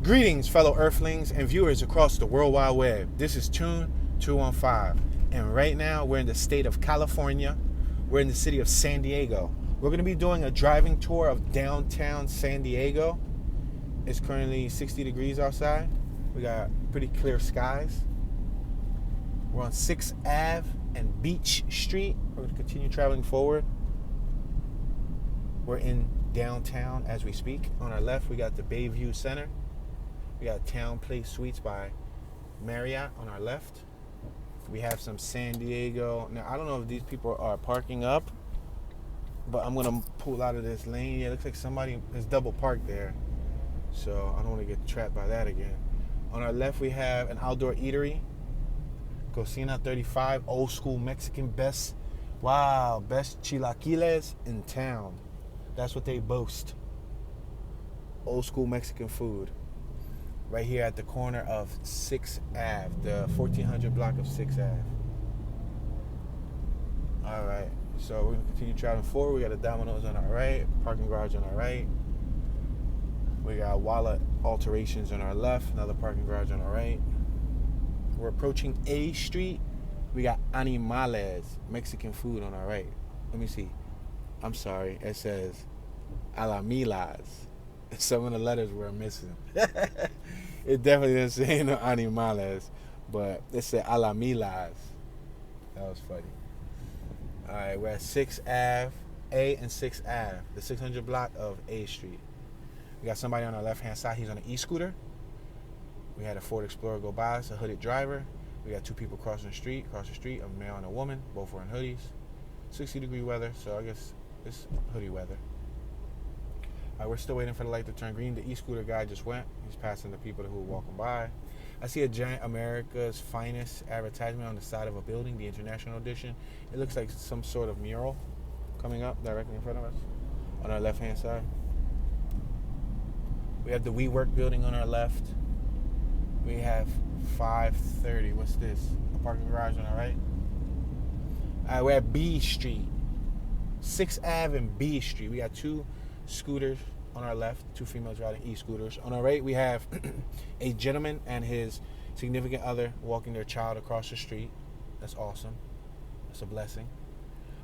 Greetings, fellow Earthlings and viewers across the World Wide Web. This is Tune 215, and right now we're in the state of California. We're in the city of San Diego. We're going to be doing a driving tour of downtown San Diego. It's currently 60 degrees outside. We got pretty clear skies. We're on 6th Ave and Beach Street. We're going to continue traveling forward. We're in downtown as we speak. On our left, we got the Bayview Center. We got Town Place Suites by Marriott on our left. We have some San Diego. Now, I don't know if these people are parking up, but I'm going to pull out of this lane. Yeah, it looks like somebody is double parked there. So I don't want to get trapped by that again. On our left, we have an outdoor eatery. Cocina 35, old school Mexican, best chilaquiles in town. That's what they boast. Old school Mexican food. Right here at the corner of 6th Ave, the 1400 block of 6th Ave. All right, so we're going to continue traveling forward. We got a Domino's on our right, parking garage on our right. We got Wallet Alterations on our left, another parking garage on our right. We're approaching A Street. We got Animales, Mexican food on our right. Let me see. I'm sorry, it says Alamilas. Some of the letters were missing. It definitely didn't say no Animales, but it said Alamilas. That was funny. All right, we're at 6th Ave, A and 6th Ave, the 600 block of A Street. We got somebody on our left-hand side. He's on an e-scooter. We had a Ford Explorer go by us, a hooded driver. We got two people crossing the street, a male and a woman, both wearing hoodies. 60-degree weather, so I guess it's hoodie weather. We're still waiting for the light to turn green. The e-scooter guy just went. He's passing the people who are walking by. I see a giant America's Finest advertisement on the side of a building, the International Edition. It looks like some sort of mural coming up directly in front of us on our left-hand side. We have the WeWork building on our left. We have 530. What's this? A parking garage on our right. We're at B Street. 6th Ave and B Street. We got two scooters on our left, two females riding e-scooters. On our right, we have a gentleman and his significant other walking their child across the street. That's awesome. That's a blessing.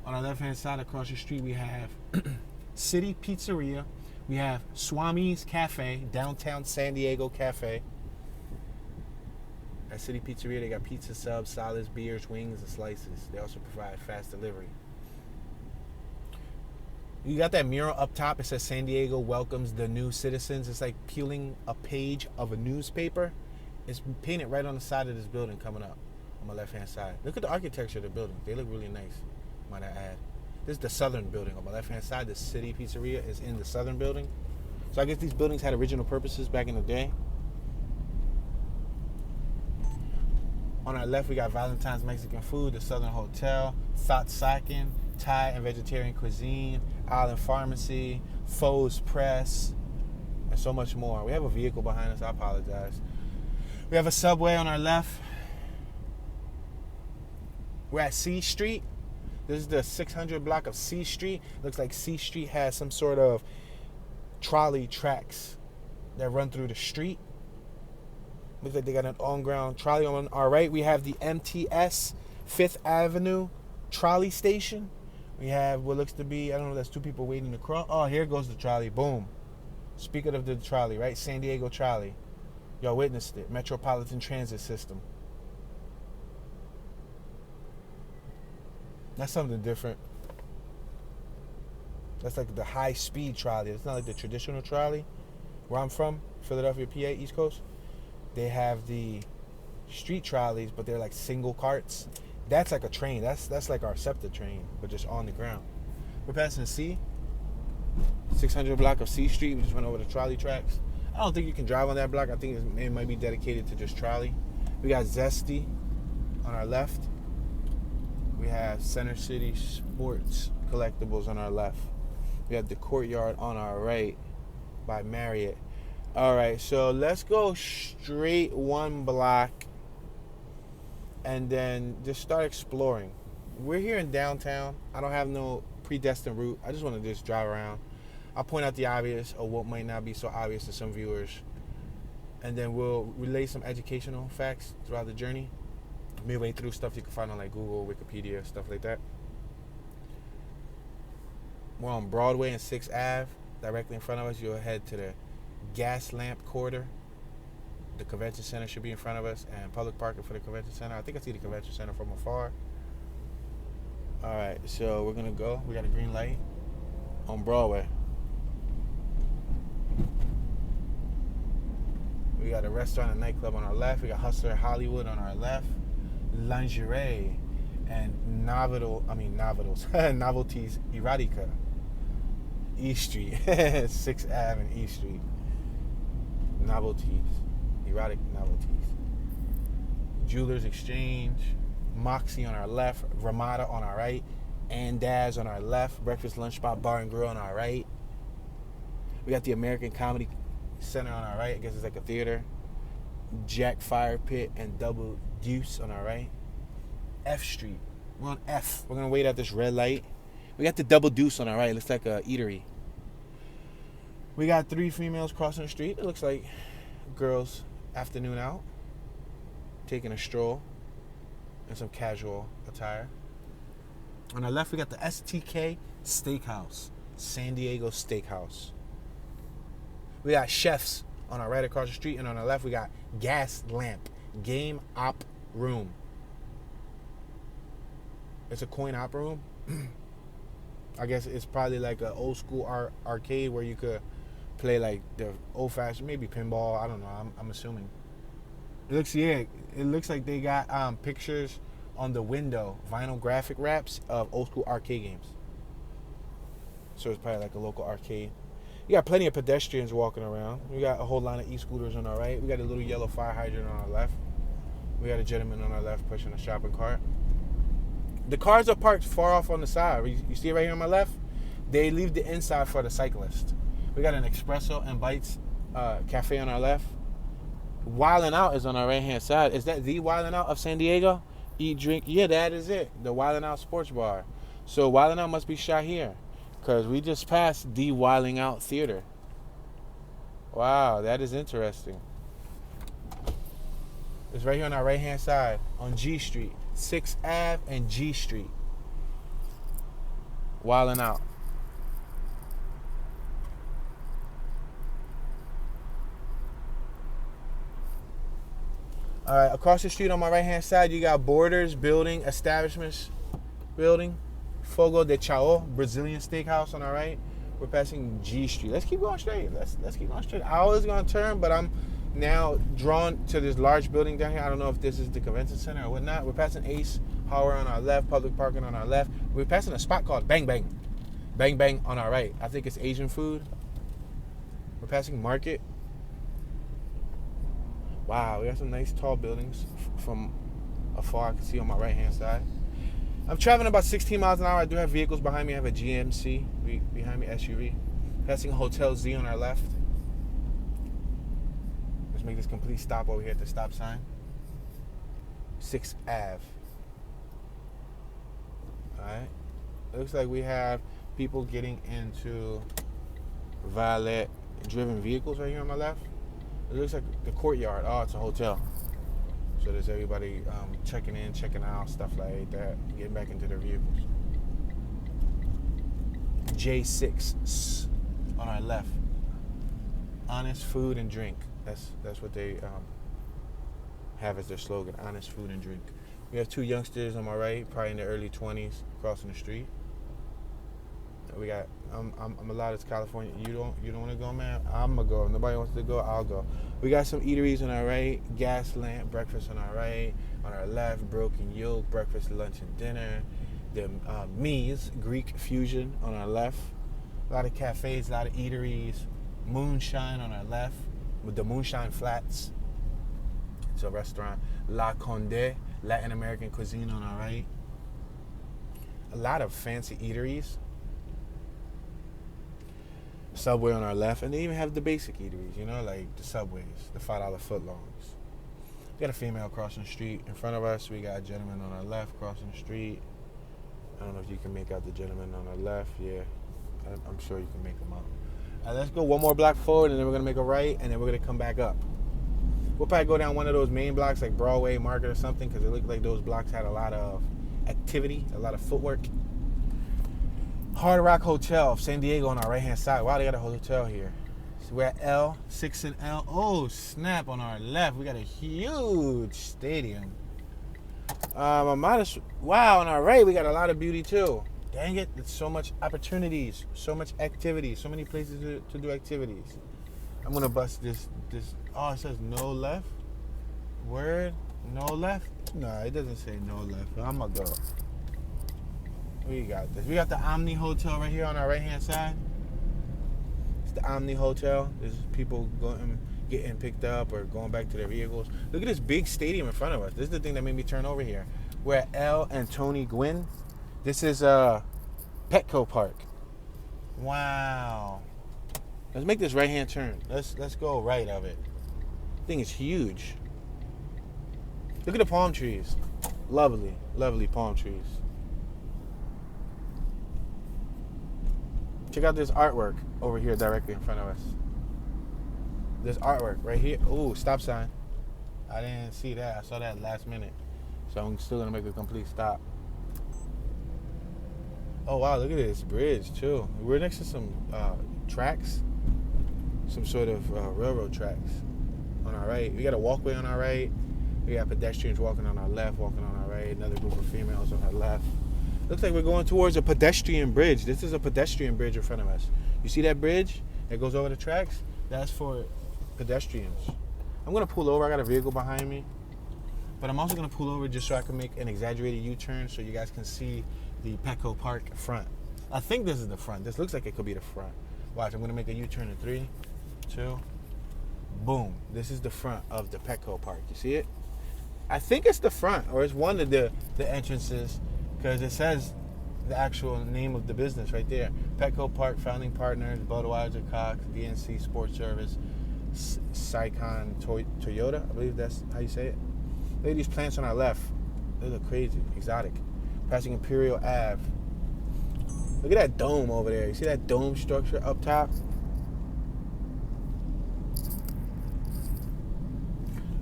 On our left-hand side across the street, we have City Pizzeria. We have Swami's Cafe, downtown San Diego Cafe. At City Pizzeria, they got pizza subs, salads, beers, wings, and slices. They also provide fast delivery. You got that mural up top. It says San Diego welcomes the new citizens. It's like peeling a page of a newspaper. It's painted right on the side of this building coming up on my left-hand side. Look at the architecture of the building. They look really nice, might I add. This is the southern building on my left-hand side. The City Pizzeria is in the southern building. So I guess these buildings had original purposes back in the day. On our left, we got Valentine's Mexican Food, the Southern Hotel, Satsakin, Thai and vegetarian cuisine, Island Pharmacy, Foe's Press, and so much more. We have a vehicle behind us. I apologize. We have a Subway on our left. We're at C Street. This is the 600 block of C Street. Looks like C Street has some sort of trolley tracks that run through the street. Looks like they got an on-ground trolley. On our right, we have the MTS 5th Avenue trolley station. We have what looks to be, I don't know, that's two people waiting to cross. Oh, here goes the trolley. Boom. Speaking of the trolley, right? San Diego trolley. Y'all witnessed it. Metropolitan Transit System. That's something different. That's like the high-speed trolley. It's not like the traditional trolley. Where I'm from, Philadelphia, PA, East Coast, they have the street trolleys, but they're like single carts. That's like a train. That's like our SEPTA train, but just on the ground. We're passing C, 600 block of C Street. We just went over the trolley tracks. I don't think you can drive on that block. I think it might be dedicated to just trolley. We got Zesty on our left. We have Center City Sports Collectibles on our left. We have the Courtyard on our right by Marriott. All right, so let's go straight one block and then just start exploring. We're here in downtown. I don't have no predestined route. I just want to just drive around. I'll point out the obvious or what might not be so obvious to some viewers And then we'll relay some educational facts throughout the journey. Midway through, stuff you can find on like Google, Wikipedia, stuff like that. We're on Broadway and 6th Ave. Directly in front of us, you'll head to the Gaslamp Quarter. The convention center should be in front of us, and public parking for the convention center. I think I see the convention center from afar. All right, so we're gonna go. We got a green light on Broadway. We got a restaurant and nightclub on our left. We got Hustler Hollywood on our left. Lingerie and novelties erotica. East Street, 6th Ave and East Street. Novelties, erotic novelties. Jewelers Exchange, Moxie on our left, Ramada on our right, Andaz on our left, Breakfast Lunch Spot Bar and Grill on our right. We got the American Comedy Center on our right. I guess it's like a theater. Jack Fire Pit and Double Deuce on our right. F Street. We're on F. We're going to wait at this red light. We got the Double Deuce on our right. It looks like a eatery. We got 3 females crossing the street. It looks like girls' afternoon out. Taking a stroll in some casual attire. On our left, we got the STK Steakhouse. San Diego Steakhouse. We got Chefs on our right across the street. And on our left, we got Gaslamp Game Op Room. It's a coin op room. I guess it's probably like an old school arcade where you could play like the old fashioned, maybe pinball. I don't know. I'm assuming. It looks like they got pictures on the window, vinyl graphic wraps of old school arcade games. So it's probably like a local arcade. You got plenty of pedestrians walking around. We got a whole line of e-scooters on our right. We got a little yellow fire hydrant on our left. We got a gentleman on our left pushing a shopping cart. The cars are parked far off on the side. You see it right here on my left? They leave the inside for the cyclist. We got an Espresso and Bites cafe on our left. Wildin' Out is on our right-hand side. Is that the Wildin' Out of San Diego? Eat, drink. Yeah, that is it. The Wildin' Out Sports Bar. So Wildin' Out must be shot here, because we just passed the Wildin' Out Theater. Wow, that is interesting. It's right here on our right-hand side on G Street. 6th Ave and G Street. Wildin' Out. All right, across the street on my right-hand side, you got Borders Building Establishments Building. Fogo de Chao, Brazilian Steakhouse on our right. We're passing G Street. Let's keep going straight. Let's keep going straight. I was going to turn, but I'm now drawn to this large building down here. I don't know if this is the convention center or whatnot. We're passing Ace Hauer on our left, public parking on our left. We're passing a spot called Bang Bang. Bang Bang on our right. I think it's Asian food. We're passing Market. Wow, we got some nice tall buildings from afar. I can see on my right-hand side. I'm traveling about 16 miles an hour. I do have vehicles behind me. I have a GMC behind me, SUV. Passing Hotel Z on our left. Let's make this complete stop over here at the stop sign. 6th Ave. Alright. Looks like we have people getting into valet-driven vehicles right here on my left. It looks like the courtyard. Oh, it's a hotel. So there's everybody checking in, checking out, stuff like that, getting back into their vehicles. J6 on our left. Honest food and drink. That's what they have as their slogan. Honest food and drink. We have 2 youngsters on my right, probably in their early 20s, crossing the street. We got. I'm allowed. It's California. You don't want to go, man? I'm gonna go. If nobody wants to go, I'll go. We got some eateries on our right. Gaslamp Breakfast on our right. On our left, Broken Yolk Breakfast, Lunch, and Dinner. The Mies Greek Fusion on our left. A lot of cafes, a lot of eateries. Moonshine on our left with the Moonshine Flats. It's a restaurant. La Conde Latin American cuisine on our right. A lot of fancy eateries. Subway on our left, and they even have the basic eateries, you know, like the Subways, the $5 footlongs. We got a female crossing the street in front of us. We got a gentleman on our left crossing the street. I don't know if you can make out the gentleman on our left. Yeah, I'm sure you can make him out. Let's go one more block forward, and then we're going to make a right, and then we're going to come back up. We'll probably go down one of those main blocks like Broadway, Market or something, because it looked like those blocks had a lot of activity, a lot of footwork. Hard Rock Hotel of San Diego on our right-hand side. Wow, they got a hotel here. So we're at L, 6 and L. Oh, snap, on our left. We got a huge stadium. Wow, on our right, we got a lot of beauty too. Dang it, it's so much opportunities, so much activity, so many places to do activities. I'm gonna bust this. Oh, it says no left. Word, no left? No, it doesn't say no left. I'm gonna go. We got this. We got the Omni Hotel right here on our right-hand side. It's the Omni Hotel. There's people getting picked up or going back to their vehicles. Look at this big stadium in front of us. This is the thing that made me turn over here. We're at L and Tony Gwynn. This is Petco Park. Wow. Let's make this right-hand turn. Let's go right of it. This thing is huge. Look at the palm trees. Lovely, lovely palm trees. Check out this artwork over here directly in front of us. This artwork right here. Ooh, stop sign. I didn't see that. I saw that last minute. So I'm still gonna make a complete stop. Oh wow, look at this bridge too. We're next to some tracks. Some sort of railroad tracks on our right. We got a walkway on our right. We got pedestrians walking on our left, walking on our right. Another group of females on our left. Looks like we're going towards a pedestrian bridge. This is a pedestrian bridge in front of us. You see that bridge that goes over the tracks? That's for pedestrians. I'm gonna pull over. I got a vehicle behind me. But I'm also gonna pull over just so I can make an exaggerated U-turn so you guys can see the Petco Park front. I think this is the front. This looks like it could be the front. Watch, I'm gonna make a U-turn in 3, 2, boom. This is the front of the Petco Park. You see it? I think it's the front, or it's one of the entrances, because it says the actual name of the business right there. Petco Park, founding partners, Budweiser, Cox, DNC Sports Service, Saikon Toyota, I believe that's how you say it. Look at these plants on our left. They look crazy, exotic. Passing Imperial Ave. Look at that dome over there. You see that dome structure up top?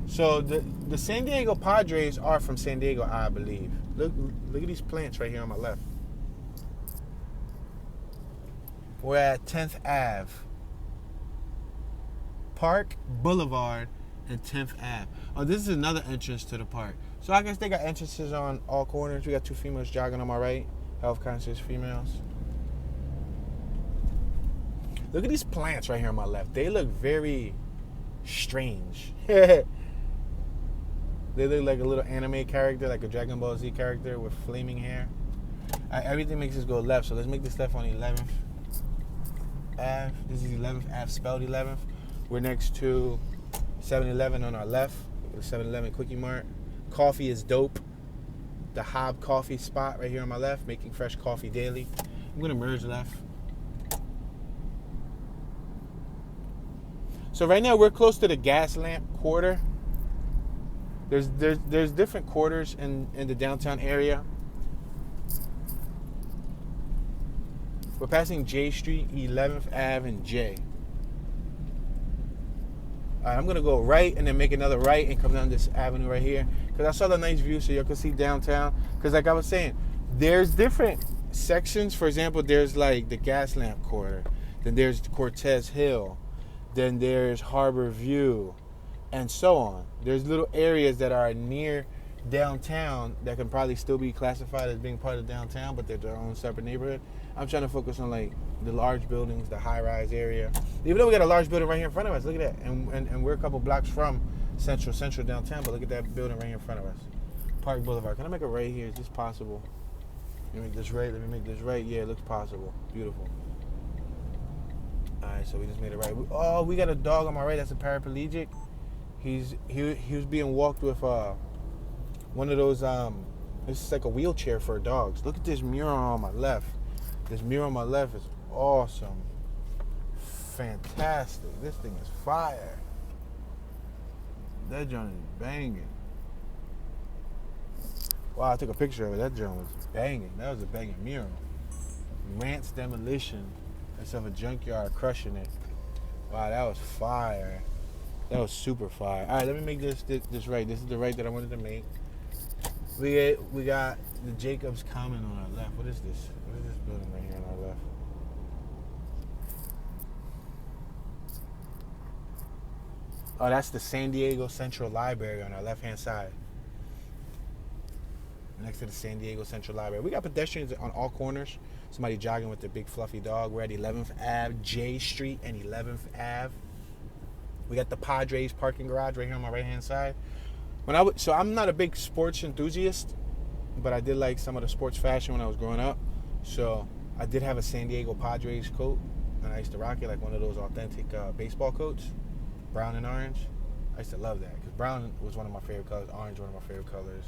So the San Diego Padres are from San Diego, I believe. Look at these plants right here on my left. We're at 10th Ave. Park, Boulevard, and 10th Ave. Oh, this is another entrance to the park. So I guess they got entrances on all corners. We got 2 females jogging on my right. Health conscious females. Look at these plants right here on my left. They look very strange. They look like a little anime character, like a Dragon Ball Z character with flaming hair. Everything makes us go left, so let's make this left on 11th Ave. This is 11th Ave, spelled 11th. We're next to 7-Eleven on our left. 7-Eleven Quickie Mart. Coffee is dope. The Hob Coffee spot right here on my left, making fresh coffee daily. I'm gonna merge left. So right now we're close to the Gaslamp Quarter. There's different quarters in the downtown area. We're passing J Street, 11th Ave, and J. All right, I'm gonna go right and then make another right and come down this avenue right here because I saw the nice view, so you can see downtown. Because like I was saying, there's different sections. For example, there's like the Gaslamp Quarter, then there's Cortez Hill, then there's Harbor View, and so on. There's little areas that are near downtown that can probably still be classified as being part of downtown, but they're their own separate neighborhood. I'm trying to focus on like the large buildings, the high-rise area. Even though we got a large building right here in front of us, look at that. And we're a couple blocks from central downtown, but look at that building right here in front of us. Park Boulevard. Can I make a right here? Is this possible? Let me make this right. Let me make this right. Yeah, it looks possible. Beautiful. All right, so we just made it right. Oh, we got a dog on my right. That's a paraplegic. He was being walked with one of those this is like a wheelchair for dogs. Look at this mural on my left. This mural on my left is awesome. Fantastic. This thing is fire. That joint is banging. Wow, I took a picture of it. That joint was banging. That was a banging mural. Rants Demolition instead of a junkyard crushing it. Wow, that was fire. That was super fire. All right, let me make this right. This is the right that I wanted to make. We got the Jacobs Common on our left. What is this? What is this building right here on our left? Oh, that's the San Diego Central Library on our left-hand side. Next to the San Diego Central Library. We got pedestrians on all corners. Somebody jogging with their big fluffy dog. We're at 11th Ave, J Street and 11th Ave. We got the Padres parking garage right here on my right-hand side. So I'm not a big sports enthusiast, but I did like some of the sports fashion when I was growing up. So I did have a San Diego Padres coat, and I used to rock it like one of those authentic baseball coats, brown and orange. I used to love that because brown was one of my favorite colors, orange one of my favorite colors,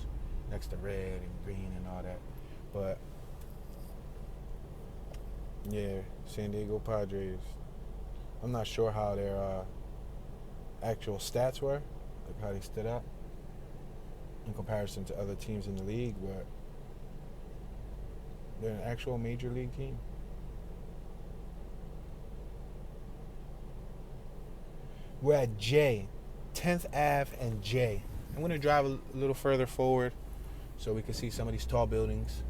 next to red and green and all that. But yeah, San Diego Padres. I'm not sure how their actual stats were, like how they stood up in comparison to other teams in the league, but they're an actual major league team. We're at J, 10th Ave and J. I'm going to drive a little further forward so we can see some of these tall buildings.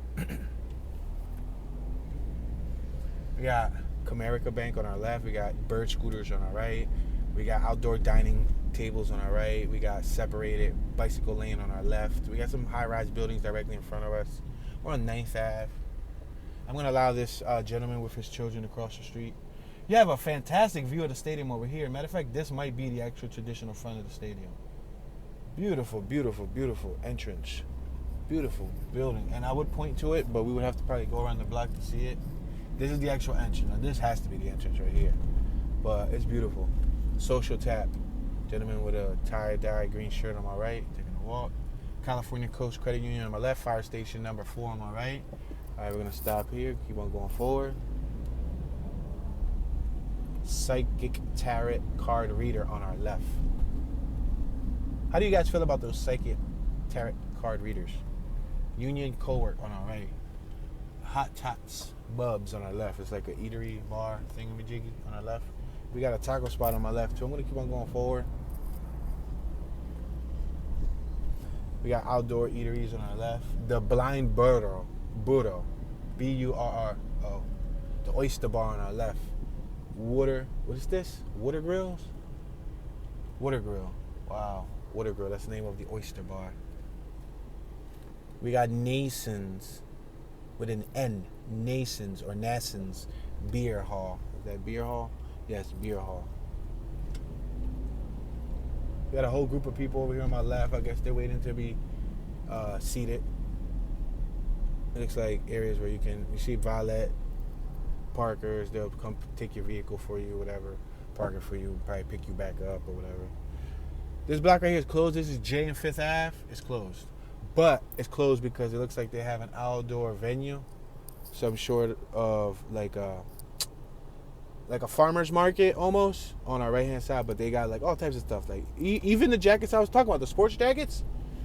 We got Comerica Bank on our left. We got Bird Scooters on our right. We got outdoor dining tables on our right. We got separated bicycle lane on our left. We got some high-rise buildings directly in front of us. We're on 9th Ave. I'm going to allow this gentleman with his children to cross the street. You have a fantastic view of the stadium over here. Matter of fact, this might be the actual traditional front of the stadium. Beautiful, beautiful, beautiful entrance. Beautiful building. And I would point to it, but we would have to probably go around the block to see it. This is the actual entrance. Now, this has to be the entrance right here. But it's beautiful. Social Tap. Gentleman with a tie-dye green shirt on my right, taking a walk. California Coast Credit Union on my left. Fire station number 4 on my right. All right, we're going to stop here. Keep on going forward. Psychic Tarot card reader on our left. How do you guys feel about those Psychic Tarot card readers? Union Co-work on our right. Hot Tots Bubs on our left. It's like an eatery bar thingamajiggy on our left. We got a taco spot on my left too. I'm going to keep on going forward. We got outdoor eateries on our left. The Blind Burro. Burro. B-U-R-R-O. The Oyster Bar on our left. Water. What is this? Water Grills? Water Grill. Wow. Water Grill. That's the name of the Oyster Bar. We got Nason's with an N. Nason's or Nason's Beer Hall. Is that Beer Hall? Yes, Beer Hall. We got a whole group of people over here on my left. I guess they're waiting to be seated. It looks like areas where you see valet parkers. They'll come take your vehicle for you, whatever. Park it for you, probably pick you back up or whatever. This block right here is closed. This is J and 5th Ave. It's closed. But it's closed because it looks like they have an outdoor venue. Some sort of like a farmer's market almost on our right-hand side. But they got like all types of stuff. Like even the jackets I was talking about, the sports jackets.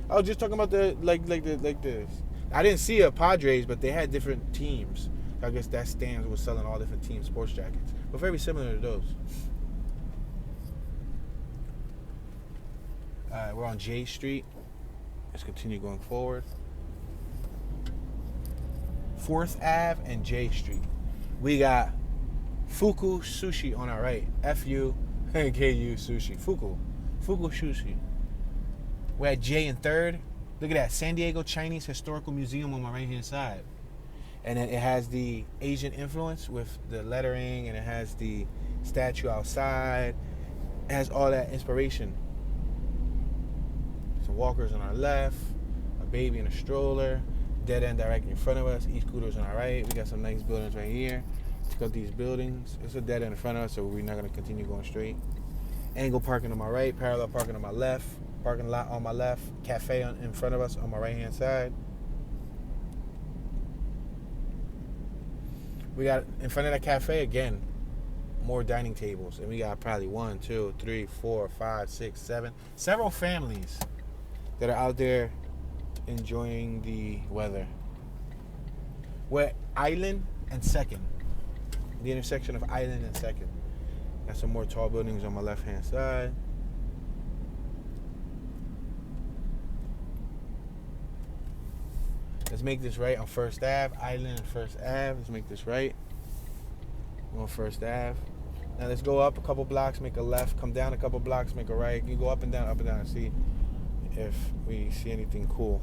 I was just talking about the like this. I didn't see a Padres, but they had different teams. I guess that stands was selling all different team sports jackets, but very similar to those. All right, we're on J Street. Let's continue going forward. 4th Ave and J Street. We got Fuku Sushi on our right. F-U-K-U Sushi. Fuku Sushi. We're at J and 3rd. Look at that. San Diego Chinese Historical Museum on my right-hand side. And then it has the Asian influence with the lettering, and it has the statue outside. It has all that inspiration. Some walkers on our left, a baby in a stroller, dead end directly in front of us, e-scooters on our right. We got some nice buildings right here. Check out these buildings. It's a dead end in front of us, so we're not going to continue going straight. Angle parking on my right, parallel parking on my left, parking lot on my left, cafe in front of us on my right-hand side. We got in front of that cafe again, more dining tables, and we got probably 1, 2, 3, 4, 5, 6, 7, several families that are out there enjoying the weather. We're at Island and 2nd, the intersection of Island and 2nd. Got some more tall buildings on my left-hand side. Let's make this right on First Ave, Island and First Ave. Let's make this right. We're on First Ave. Now let's go up a couple blocks, make a left, come down a couple blocks, make a right. You go up and down, and see if we see anything cool.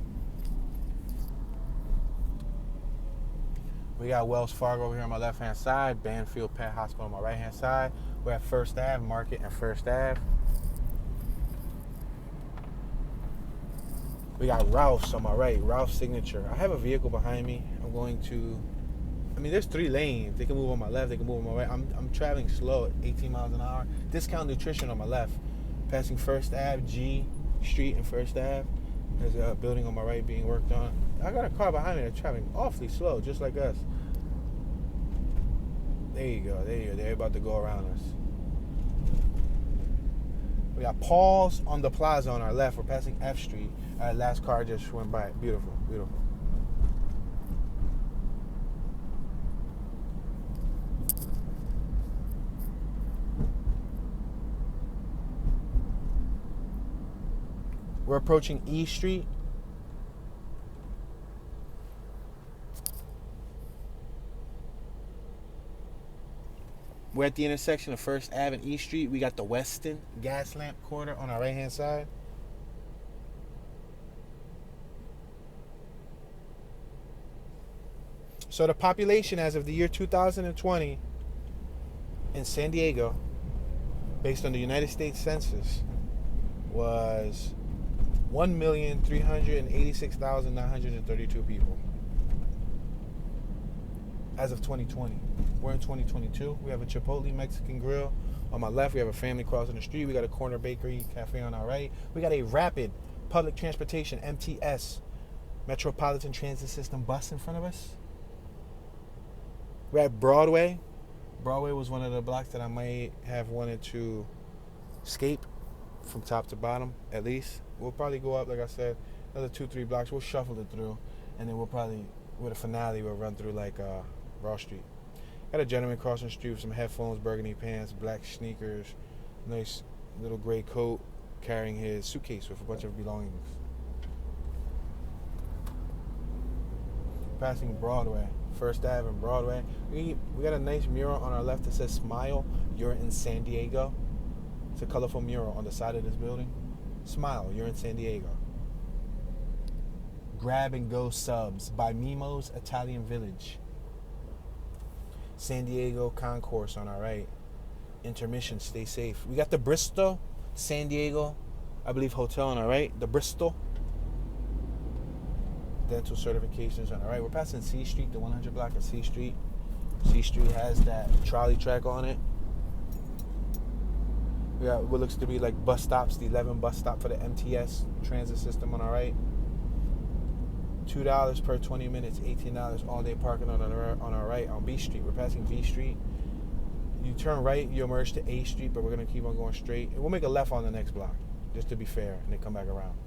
We got Wells Fargo over here on my left-hand side, Banfield Pet Hospital on my right-hand side. We're at First Ave, Market and First Ave. We got Ralph's on my right, Ralph's Signature. I have a vehicle behind me. There's 3 lanes. They can move on my left, they can move on my right. I'm traveling slow at 18 miles an hour. Discount Nutrition on my left. Passing First Ave, G Street and First Ave. There's a building on my right being worked on. I got a car behind me that's traveling awfully slow, just like us. There you go. They're about to go around us. We got Paul's on the plaza on our left. We're passing F Street. Our last car just went by. Beautiful, beautiful. We're approaching E Street. We're at the intersection of First Ave and E Street. We got the Westin Gaslamp Quarter on our right-hand side. So the population as of the year 2020 in San Diego, based on the United States Census, was 1,386,932 people. As of 2020. We're in 2022. We have a Chipotle Mexican grill on my left. We have a family crossing the street. We got a corner bakery cafe on our right. We got a rapid public transportation, MTS, Metropolitan Transit System bus in front of us. We're at Broadway. Broadway was one of the blocks that I might have wanted to escape from top to bottom, at least. We'll probably go up, like I said, another 2-3 blocks. We'll shuffle it through, and then we'll probably, with a finale, we'll run through like Raw Street. Got a gentleman crossing the street with some headphones, burgundy pants, black sneakers, nice little gray coat, carrying his suitcase with a bunch of belongings. Passing Broadway, First Ave and Broadway. We got a nice mural on our left that says "Smile, you're in San Diego." It's a colorful mural on the side of this building. Smile, you're in San Diego. Grab and Go Subs by Mimo's Italian Village. San Diego Concourse on our right. Intermission, stay safe. We got the Bristol, San Diego, I believe, hotel on our right. The Bristol. Dental certifications on our right. We're passing C Street, the 100 block of C Street. C Street has that trolley track on it. We got what looks to be like bus stops, the 11 bus stop for the MTS transit system on our right. $2 per 20 minutes, $18 all day parking on our right on B Street. We're passing B Street. You turn right, you emerge to A Street, but we're going to keep on going straight. And we'll make a left on the next block, just to be fair, and then come back around.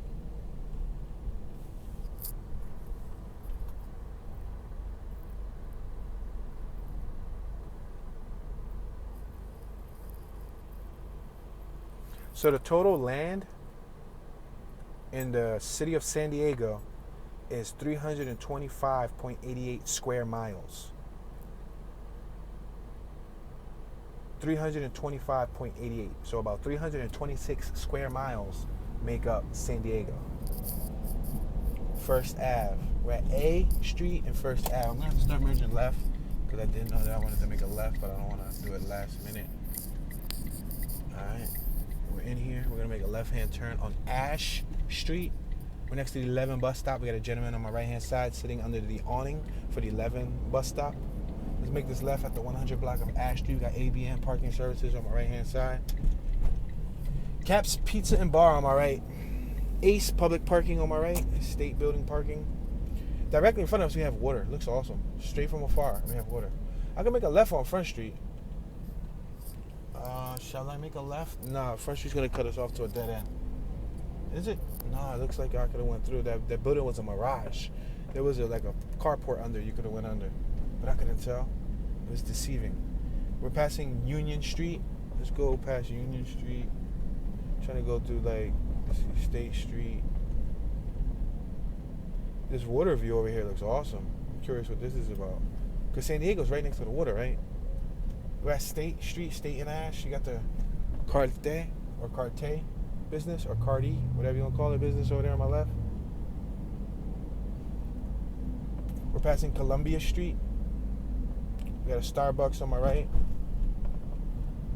So the total land in the city of San Diego is 325.88 square miles. 325.88. So about 326 square miles make up San Diego. First Ave. We're at A Street and First Ave. I'm going to have to start merging left because I didn't know that I wanted to make a left, but I don't want to do it last minute. Alright. We're in here. We're going to make a left-hand turn on Ash Street. We're next to the 11 bus stop. We got a gentleman on my right-hand side sitting under the awning for the 11 bus stop. Let's make this left at the 100 block of Ash Street. We got ABM parking services on my right-hand side. Cap's Pizza and Bar on my right. Ace public parking on my right. State building parking. Directly in front of us, we have water. Looks awesome. Straight from afar, we have water. I can make a left on Front Street. Shall I make a left? Nah, Front Street's going to cut us off to a dead end. Is it? No, it looks like I could have went through. That building was a mirage. There was like a carport under. You could have went under. But I couldn't tell. It was deceiving. We're passing Union Street. Let's go past Union Street. Trying to go through like State Street. This water view over here looks awesome. I'm curious what this is about. Because San Diego's right next to the water, right? We're at State Street, State and Ash. You got the Carte or Carte business or Cardi, whatever you want to call it, business over there on my left. We're passing Columbia Street. We got a Starbucks on my right.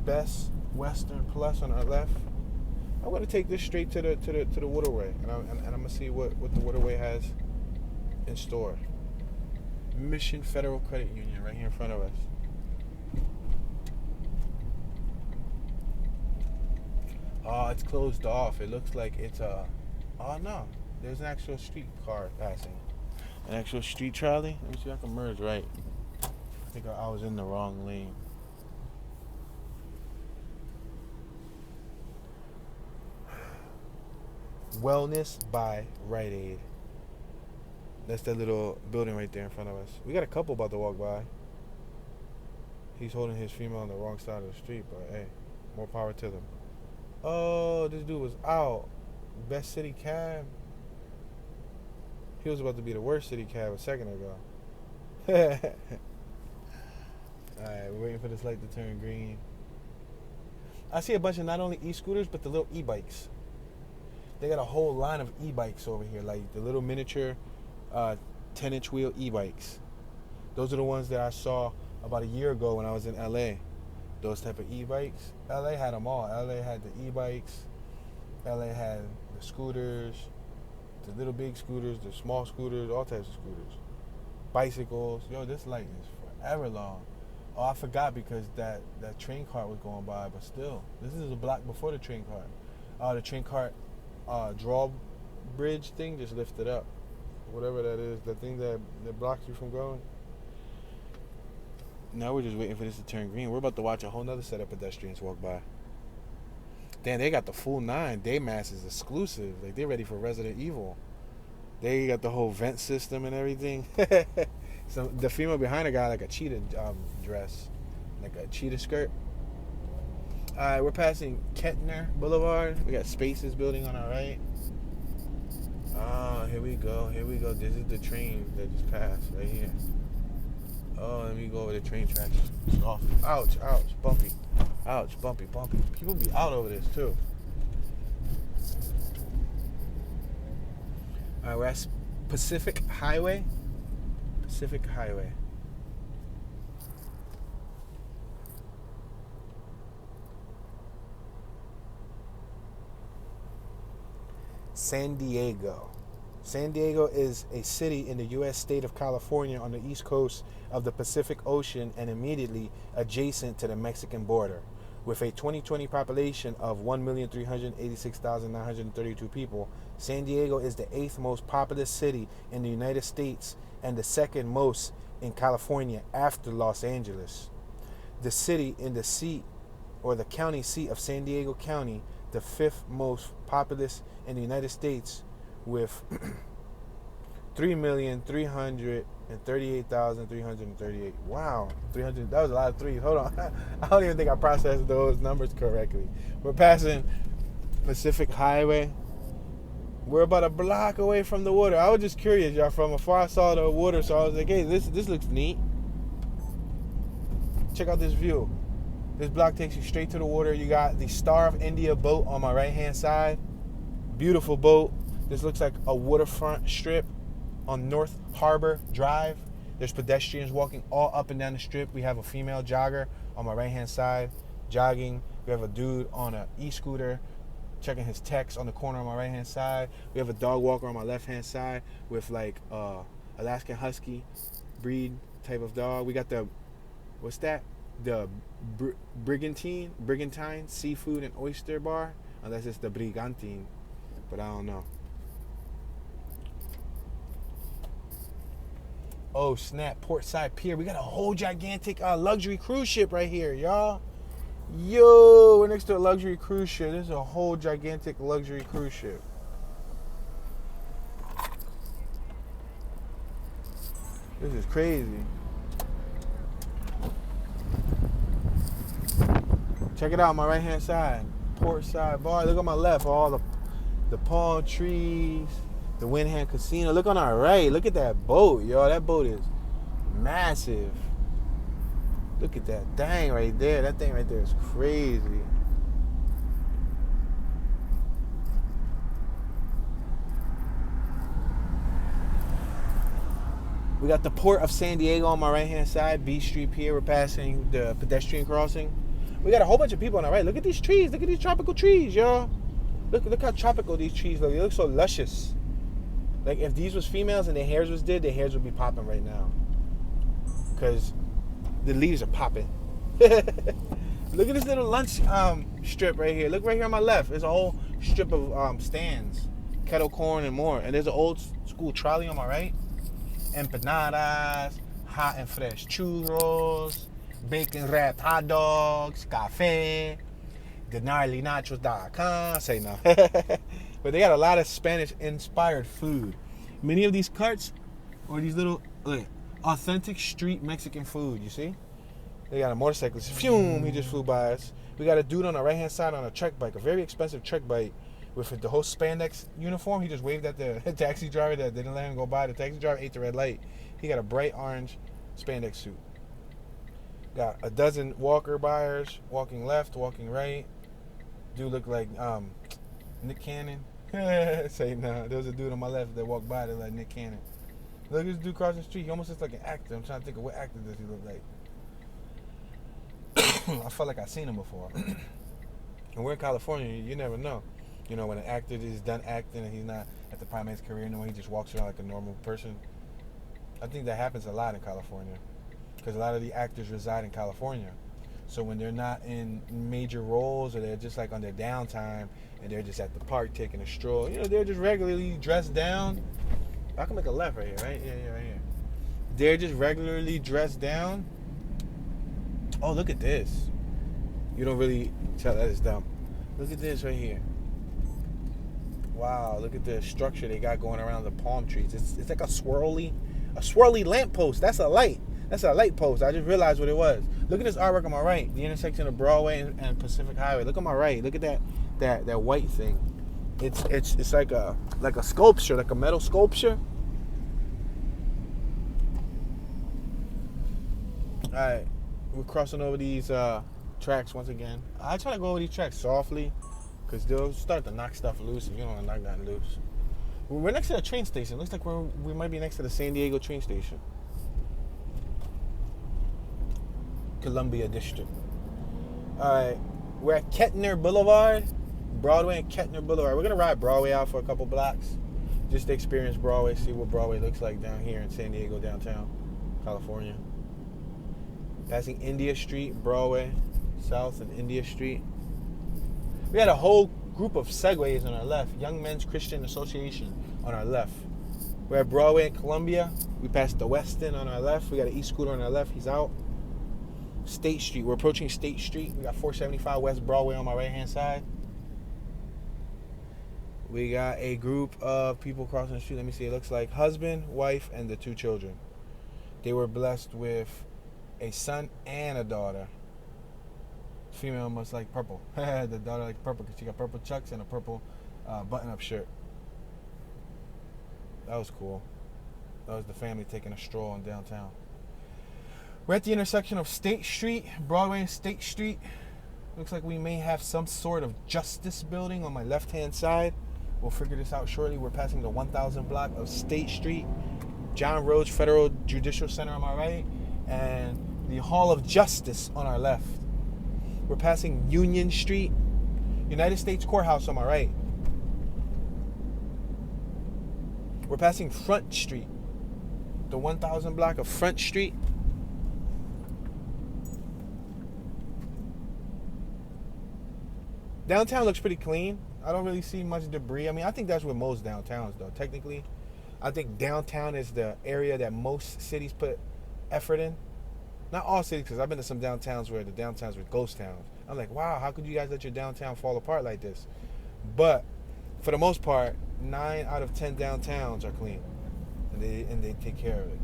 Best Western Plus on our left. I'm going to take this straight to the waterway, and I'm going to see what the waterway has in store. Mission Federal Credit Union right here in front of us. Oh, it's closed off. It looks like it's a... Oh, no. There's an actual street car passing. An actual street trolley. Let me see if I can merge right. I think I was in the wrong lane. Wellness by Rite Aid. That's that little building right there in front of us. We got a couple about to walk by. He's holding his female on the wrong side of the street, but hey, more power to them. Oh, this dude was out. Best city cab. He was about to be the worst city cab a second ago. Alright, we're waiting for this light to turn green. I see a bunch of not only e-scooters, but the little e-bikes. They got a whole line of e-bikes over here, like the little miniature 10-inch wheel e-bikes. Those are the ones that I saw about a year ago when I was in LA. Those type of e-bikes. LA had them all. LA had the e-bikes. LA had the scooters, the little big scooters, the small scooters, all types of scooters. Bicycles. Yo, this light is forever long. Oh, I forgot because that train cart was going by, but still. This is a block before the train cart. The train cart drawbridge thing just lifted up. Whatever that is, the thing that blocks you from going. Now we're just waiting for this to turn green. We're about to watch a whole nother set of pedestrians walk by. Damn, they got the full 9. Day Mass is exclusive. Like, they're ready for Resident Evil. They got the whole vent system and everything. So the female behind her got like a cheetah dress, like a cheetah skirt. Alright, we're passing Kettner Boulevard. We got Spaces building on our right. Oh, here we go. Here we go. This is the train that just passed right here. Oh, let me go over the train tracks. Oh, ouch, ouch, bumpy. Ouch, bumpy, bumpy. People be out over this too. Alright, we're at Pacific Highway. Pacific Highway. San Diego. San Diego is a city in the U.S. state of California on the east coast of the Pacific Ocean and immediately adjacent to the Mexican border. With a 2020 population of 1,386,932 people, San Diego is the 8th most populous city in the United States and the 2nd most in California after Los Angeles. The city in the seat or the county seat of San Diego County, the 5th most populous in the United States with 3,338,338. Wow, 300. That was a lot of threes. Hold on, I don't even think I processed those numbers correctly. We're passing Pacific Highway. We're about a block away from the water. I was just curious, y'all. From afar, I saw the water, so I was like, "Hey, this looks neat. Check out this view." This block takes you straight to the water. You got the Star of India boat on my right-hand side. Beautiful boat. This looks like a waterfront strip on North Harbor Drive. There's pedestrians walking all up and down the strip. We have a female jogger on my right-hand side jogging. We have a dude on an e-scooter checking his text on the corner on my right-hand side. We have a dog walker on my left-hand side with like Alaskan Husky breed type of dog. We got the, what's that? The Brigantine Seafood and Oyster Bar. Unless it's the Brigantine, but I don't know. Oh snap, Portside Pier. We got a whole gigantic luxury cruise ship right here, y'all. Yo, we're next to a luxury cruise ship. This is a whole gigantic luxury cruise ship. This is crazy. Check it out on my right hand side. Portside Bar. Look on my left, all the palm trees, The Windham Casino. Look on our right. Look at that boat, yo. That boat is massive. Look at that thing right there. That thing right there is crazy. We got the Port of San Diego on my right-hand side. B Street Pier. We're passing the pedestrian crossing. We got a whole bunch of people on our right. Look at these trees. Look at these tropical trees, y'all. Look how tropical these trees look. They look so luscious. Like, if these was females and their hairs was dead, their hairs would be popping right now. Because the leaves are popping. Look at this little lunch strip right here. Look right here on my left. There's a whole strip of stands. Kettle corn and more. And there's an old school trolley on my right. Empanadas, hot and fresh churros, bacon wrapped hot dogs, cafe, gnarlynachos.com. Say no. But they got a lot of Spanish inspired food. Many of these carts or these little authentic street Mexican food, you see? They got a motorcyclist. Phew, he just flew by us. We got a dude on the right hand side on a trek bike, a very expensive trek bike with the whole spandex uniform. He just waved at the taxi driver that didn't let him go by. The taxi driver ate the red light. He got a bright orange spandex suit. Got a dozen walker buyers, walking left, walking right. Dude looked like Nick Cannon. Say no. There was a dude on my left that walked by that like Nick Cannon. Look at this dude crossing the street. He almost looks like an actor. I'm trying to think of what actor does he look like. I felt like I've seen him before. And we're in California. You never know. You know, when an actor is done acting and he's not at the prime of his career anymore, he just walks around like a normal person. I think that happens a lot in California because a lot of the actors reside in California. So when they're not in major roles or they're just like on their downtime and they're just at the park taking a stroll, you know, they're just regularly dressed down. I can make a left right here, right? Yeah, right here. They're just regularly dressed down. Oh, look at this. You don't really tell that it's dumb. Look at this right here. Wow, look at the structure they got going around the palm trees. It's like a swirly lamppost. That's a light. That's a light post. I just realized what it was. Look at this artwork on my right. The intersection of Broadway and Pacific Highway. Look on my right. Look at that white thing. It's like a sculpture, like a metal sculpture. All right, we're crossing over these tracks once again. I try to go over these tracks softly because they'll start to knock stuff loose if you don't want to knock that loose. We're next to a train station. Looks like we might be next to the San Diego train station. Columbia District. Alright, we're at Kettner Boulevard, Broadway and Kettner Boulevard. We're going to ride Broadway out for a couple blocks just to experience Broadway, see what Broadway looks like down here in San Diego, downtown California. Passing India Street, Broadway, South and India Street. We had a whole group of Segways on our left. Young Men's Christian Association on our left. We're at Broadway and Columbia. We passed the Westin on our left. We got an e-scooter on our left. He's out. State Street. We're approaching State Street. We got 475 West Broadway on my right-hand side. We got a group of people crossing the street. Let me see. It looks like husband, wife, and the 2 children. They were blessed with a son and a daughter. Female must like purple. The daughter likes purple because she got purple chucks and a purple button-up shirt. That was cool. That was the family taking a stroll in downtown. We're at the intersection of State Street, Broadway and State Street. Looks like we may have some sort of justice building on my left-hand side. We'll figure this out shortly. We're passing the 1000 block of State Street, John Rhodes Federal Judicial Center on my right, and the Hall of Justice on our left. We're passing Union Street, United States Courthouse on my right. We're passing Front Street, the 1000 block of Front Street. Downtown looks pretty clean. I don't really see much debris. I mean, I think that's what most downtowns, though. Technically, I think downtown is the area that most cities put effort in. Not all cities, because I've been to some downtowns where the downtowns were ghost towns. I'm like, wow, how could you guys let your downtown fall apart like this? But for the most part, 9 out of 10 downtowns are clean, and they take care of it.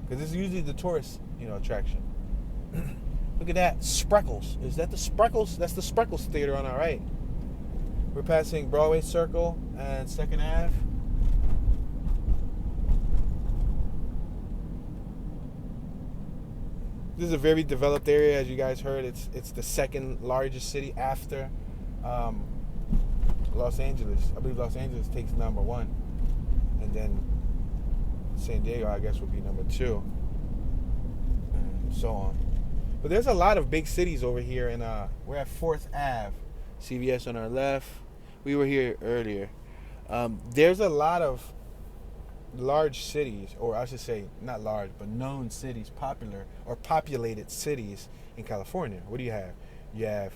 Because this is usually the tourist, attraction. Look at that, Spreckles. Is that the Spreckles? That's the Spreckles Theater on our right. We're passing Broadway Circle and 2nd Ave. This is a very developed area, as you guys heard. It's the second largest city after Los Angeles. I believe Los Angeles takes number one, and then San Diego, I guess, would be number two, and so on. But there's a lot of big cities over here, and we're at 4th Ave. CVS on our left. We were here earlier. There's a lot of large cities, or I should say not large, but known cities, popular or populated cities in California. What do you have? You have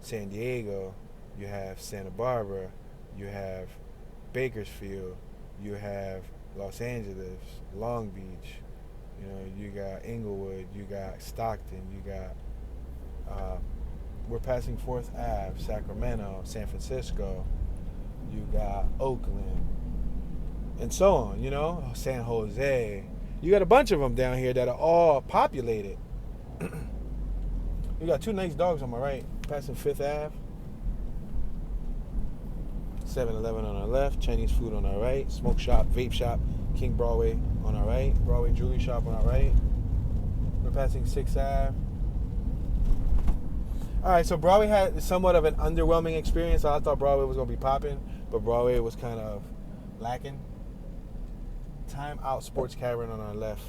San Diego, you have Santa Barbara, you have Bakersfield, you have Los Angeles, Long Beach, you know, you got Inglewood, you got Stockton, you got we're passing 4th Ave, Sacramento, San Francisco, you got Oakland, and so on, you know, San Jose. You got a bunch of them down here that are all populated. You got two nice dogs on my right, passing 5th Ave. 7-Eleven on our left, Chinese food on our right, smoke shop, vape shop, King Broadway on our right, Broadway jewelry shop on our right. We're passing 6th Ave. All right, so Broadway had somewhat of an underwhelming experience. I thought Broadway was going to be popping, but Broadway was kind of lacking. Time Out Sports Cavern on our left.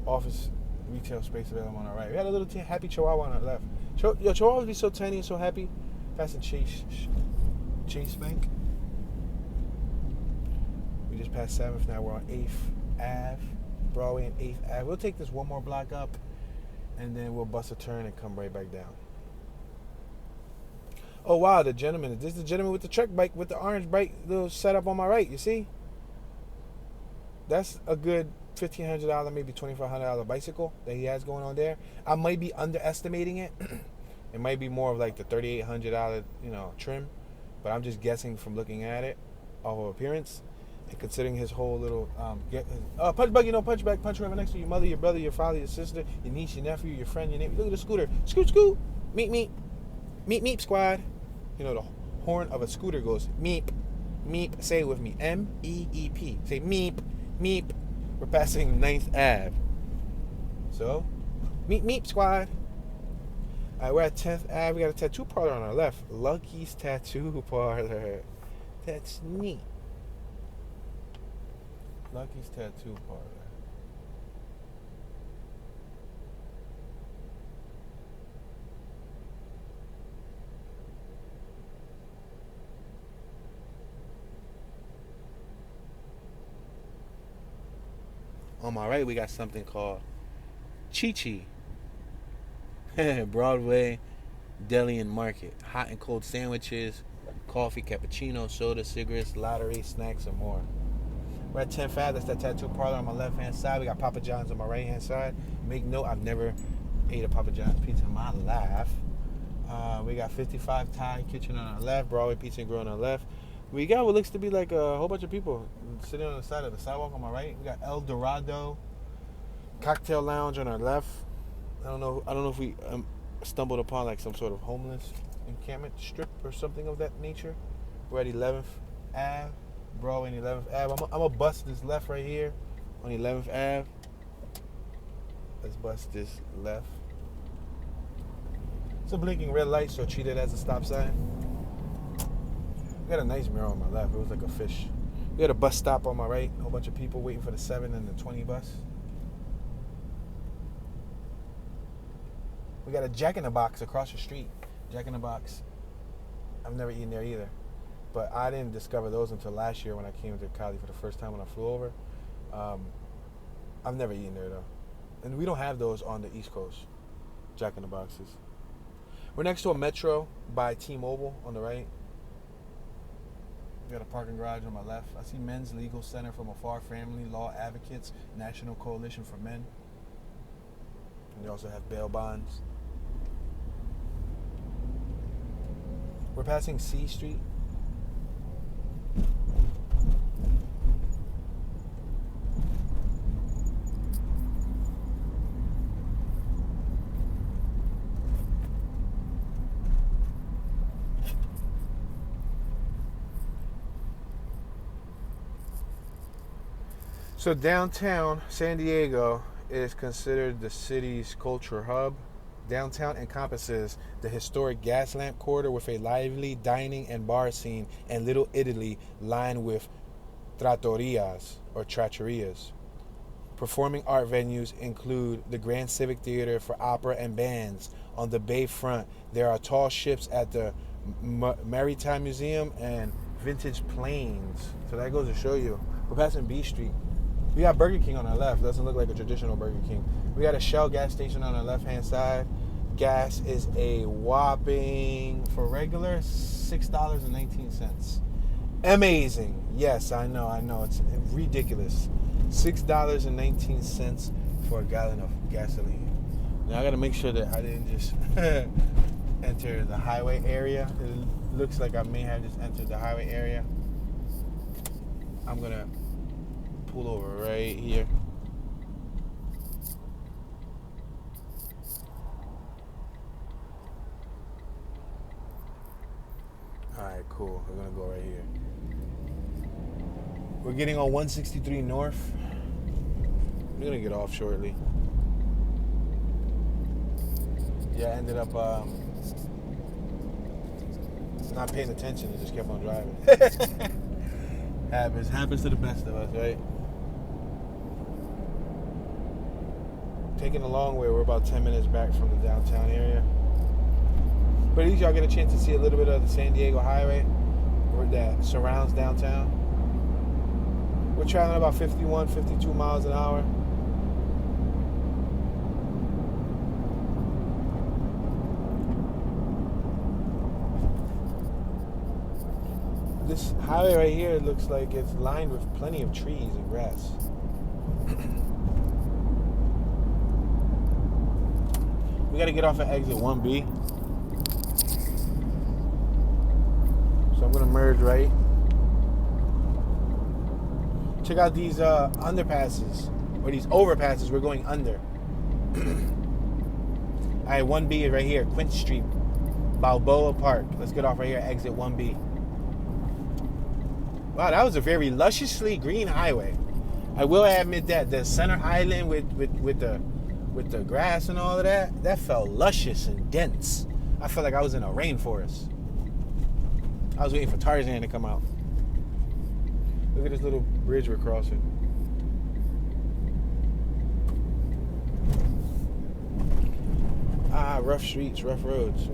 Office retail space available on our right. We had a little happy Chihuahua on our left. Yo, Chihuahuas be so tiny and so happy. Passing Chase Bank. We just passed 7th. Now we're on 8th Ave. Broadway and 8th Ave. We'll take this one more block up, and then we'll bust a turn and come right back down. Oh, wow, the gentleman. This is the gentleman with the truck bike with the orange bike little setup on my right, you see? That's a good $1,500, maybe $2,500 bicycle that he has going on there. I might be underestimating it. It might be more of like the $3,800, trim. But I'm just guessing from looking at it off of appearance. And considering his whole little punch buggy, punch back, punch whoever next to you, your mother, your brother, your father, your sister, your niece, your nephew, your friend, your neighbor. Look at the scooter. Scoot, scoot. Meep, meep. Meep, meep, squad. You know, the horn of a scooter goes meep, meep. Say it with me. M-E-E-P. Say meep, meep. We're passing 9th Ave. So, meep, meep, squad. All right, we're at 10th Ave. We got a tattoo parlor on our left. Lucky's Tattoo Parlor. That's neat. Lucky's Tattoo Parlor. On my right, we got something called Chi-Chi. Broadway Deli and Market. Hot and cold sandwiches, coffee, cappuccino, soda, cigarettes, lottery, snacks, and more. We're at 10th Ave. That's that tattoo parlor on my left-hand side. We got Papa John's on my right-hand side. Make note, I've never ate a Papa John's pizza in my life. We got 55 Thai Kitchen on our left. Broadway Pizza and Grill on our left. We got what looks to be like a whole bunch of people sitting on the side of the sidewalk on my right. We got El Dorado Cocktail Lounge on our left. I don't know if we stumbled upon like some sort of homeless encampment strip or something of that nature. We're at 11th Ave, Broadway and 11th Ave. I'm going to bust this left right here on 11th Ave. Let's bust this left. It's a blinking red light, so treat it as a stop sign. We got a nice mirror on my left. It was like a fish. We had a bus stop on my right. A whole bunch of people waiting for the 7 and the 20 bus. We got a Jack in the Box across the street. Jack in the Box. I've never eaten there either. But I didn't discover those until last year when I came to Cali for the first time when I flew over. I've never eaten there though. And we don't have those on the East Coast. Jack in the Boxes. We're next to a Metro by T-Mobile on the right. We got a parking garage on my left. I see Men's Legal Center from afar. Family Law Advocates, National Coalition for Men. And they also have bail bonds. We're passing C Street. So downtown San Diego is considered the city's culture hub. Downtown encompasses the historic Gaslamp Quarter with a lively dining and bar scene, and Little Italy lined with trattorias or trattorias. Performing art venues include the Grand Civic Theatre for opera and bands. On the bayfront, there are tall ships at the Maritime Museum and vintage planes. So that goes to show you. We're passing B Street. We got Burger King on our left. Doesn't look like a traditional Burger King. We got a Shell gas station on our left-hand side. Gas is a whopping, for regular, $6.19. Amazing. Yes, I know. It's ridiculous. $6.19 for a gallon of gasoline. Now I gotta make sure that I didn't just enter the highway area. It looks like I may have just entered the highway area. I'm gonna pull over right here. Alright, cool. We're gonna go right here. We're getting on 163 North. We're gonna get off shortly. Yeah, I ended up not paying attention and just kept on driving. Happens to the best of us, right? Taking a long way. We're about 10 minutes back from the downtown area. But at least y'all get a chance to see a little bit of the San Diego highway that surrounds downtown. We're traveling about 51, 52 miles an hour. This highway right here looks like it's lined with plenty of trees and grass. We got to get off at exit 1B. So I'm going to merge right. Check out these underpasses, or these overpasses. We're going under. Alright, 1B is right here, Quint Street, Balboa Park. Let's get off right here at exit 1B. Wow, that was a very lusciously green highway. I will admit that the center island with the grass and all of that felt luscious and dense. I felt like I was in a rainforest. I was waiting for Tarzan to come out. Look at this little bridge we're crossing. Rough streets, rough roads.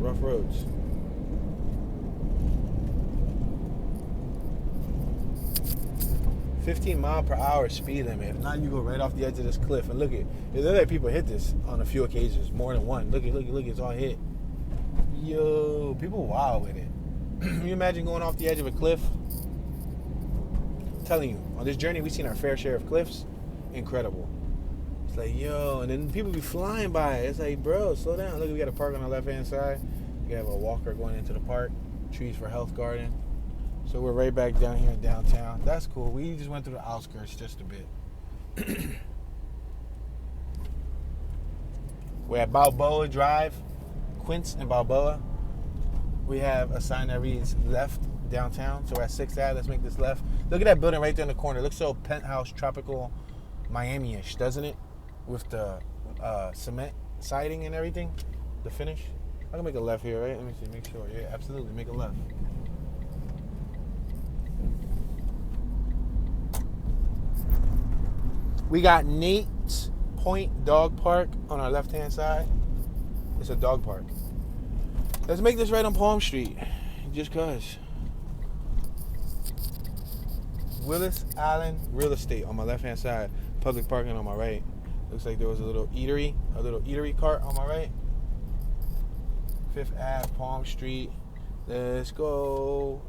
15-mile-per-hour speed limit. If not, you go right off the edge of this cliff. And look at it. It looks like people hit this on a few occasions, more than one. Look, it's all hit. Yo, people wild with it. Can you imagine going off the edge of a cliff? I'm telling you, on this journey, we've seen our fair share of cliffs. Incredible. It's like, yo, and then people be flying by it. It's like, bro, slow down. Look, we got a park on the left-hand side. We have a walker going into the park. Trees for health garden. So we're right back down here in downtown. That's cool. We just went through the outskirts just a bit. We're at Balboa Drive, Quince and Balboa. We have a sign that reads left downtown. So we're at 6th Ave. Let's make this left. Look at that building right there in the corner. It looks so penthouse, tropical, Miami-ish, doesn't it? With the cement siding and everything. The finish. I can make a left here, right? Let me see. Make sure. Yeah, absolutely. Make a left. We got Nate's Point Dog Park on our left-hand side. It's a dog park. Let's make this right on Palm Street, just cause. Willis Allen Real Estate on my left-hand side. Public parking on my right. Looks like there was a little eatery cart on my right. 5th Ave, Palm Street. Let's go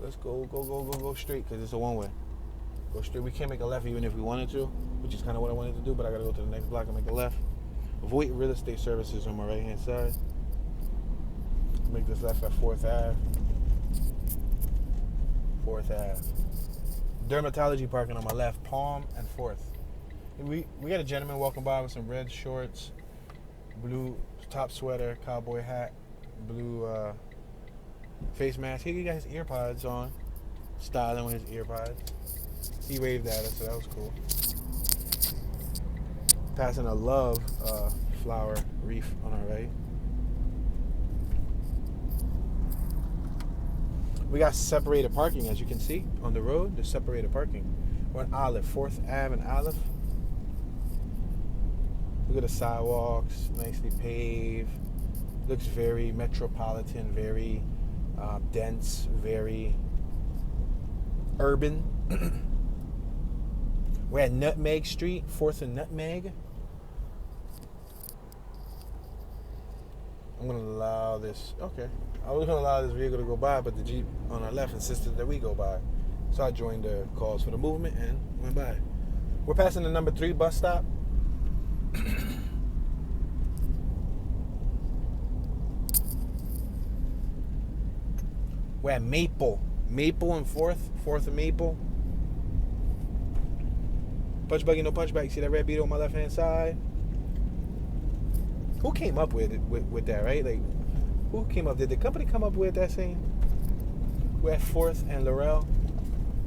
straight, cause it's a one-way. Go straight. We can't make a left even if we wanted to, which is kind of what I wanted to do, but I gotta go to the next block and make a left. Avoid real estate services on my right hand side. Make this left at 4th Ave. 4th Ave. Dermatology parking on my left, Palm and 4th. And we got a gentleman walking by with some red shorts, blue top sweater, cowboy hat, blue face mask. He got his ear pods on, styling with his ear pods. He waved at us, so that was cool. Passing a Love flower reef on our right. We got separated parking, as you can see on the road. There's separated parking. We're on Olive, 4th Ave and Olive. Look at the sidewalks, nicely paved. Looks very metropolitan, very dense, very urban. We're at Nutmeg Street, 4th and Nutmeg. I'm gonna allow this. Okay, I was gonna allow this vehicle to go by, but the Jeep on our left insisted that we go by. So I joined the calls for the movement and went by. We're passing the number 3 bus stop. We're at Maple and 4th and Maple. Punch buggy, no punch back. See that red beetle on my left hand side? Who came up with that, right? Like, who came up? Did the company come up with that saying? We're at 4th and Laurel?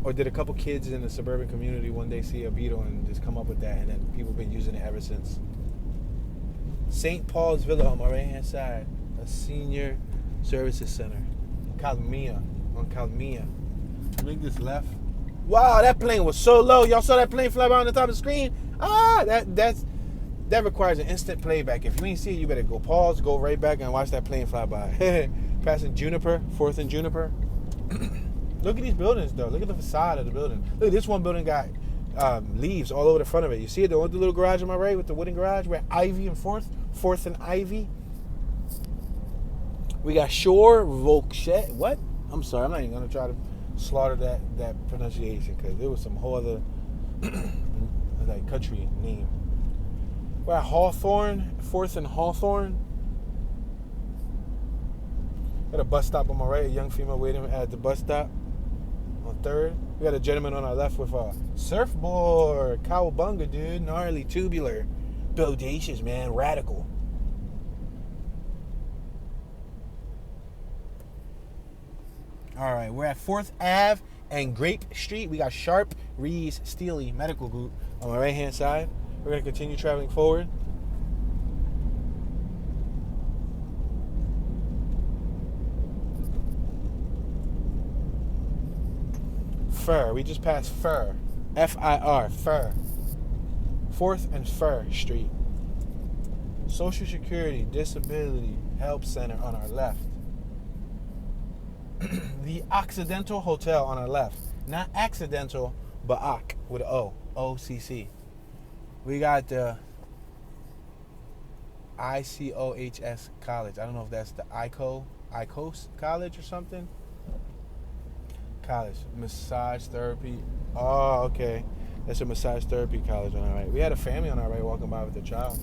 Or did a couple kids in the suburban community one day see a beetle and just come up with that, and then people have been using it ever since? St. Paul's Villa on my right hand side, a senior services center. On Calmia. Make this left. Wow, that plane was so low. Y'all saw that plane fly by on the top of the screen? That requires an instant playback. If you ain't see it, you better go pause, go right back, and watch that plane fly by. Passing Juniper, 4th and Juniper. Look at these buildings, though. Look at the facade of the building. Look, this one building got leaves all over the front of it. You see it? The little garage on my right with the wooden garage? We're at Ivy and 4th and Ivy. We got Shore Volkshet. What? I'm sorry. I'm not even going to try to slaughter that pronunciation, because there was some whole other like country name. We're at Hawthorne, 4th and Hawthorne. Got a bus stop on my right, a young female waiting at the bus stop on 3rd. We got a gentleman on our left with a surfboard. Cowabunga, dude. Gnarly, tubular. Bodacious, man. Radical. All right, we're at 4th Ave and Grape Street. We got Sharp, Rees, Steely Medical Group on my right-hand side. We're going to continue traveling forward. Fur. We just passed Fur. F-I-R. Fur. 4th and Fur Street. Social Security, Disability Help Center on our left. The Occidental Hotel on our left. Not accidental, but OC with an O. O-C-C. We got the ICOHS College. I don't know if that's the ICOS College or something. College. Massage therapy. Oh, okay. That's a massage therapy college on our right. We had a family on our right walking by with their child.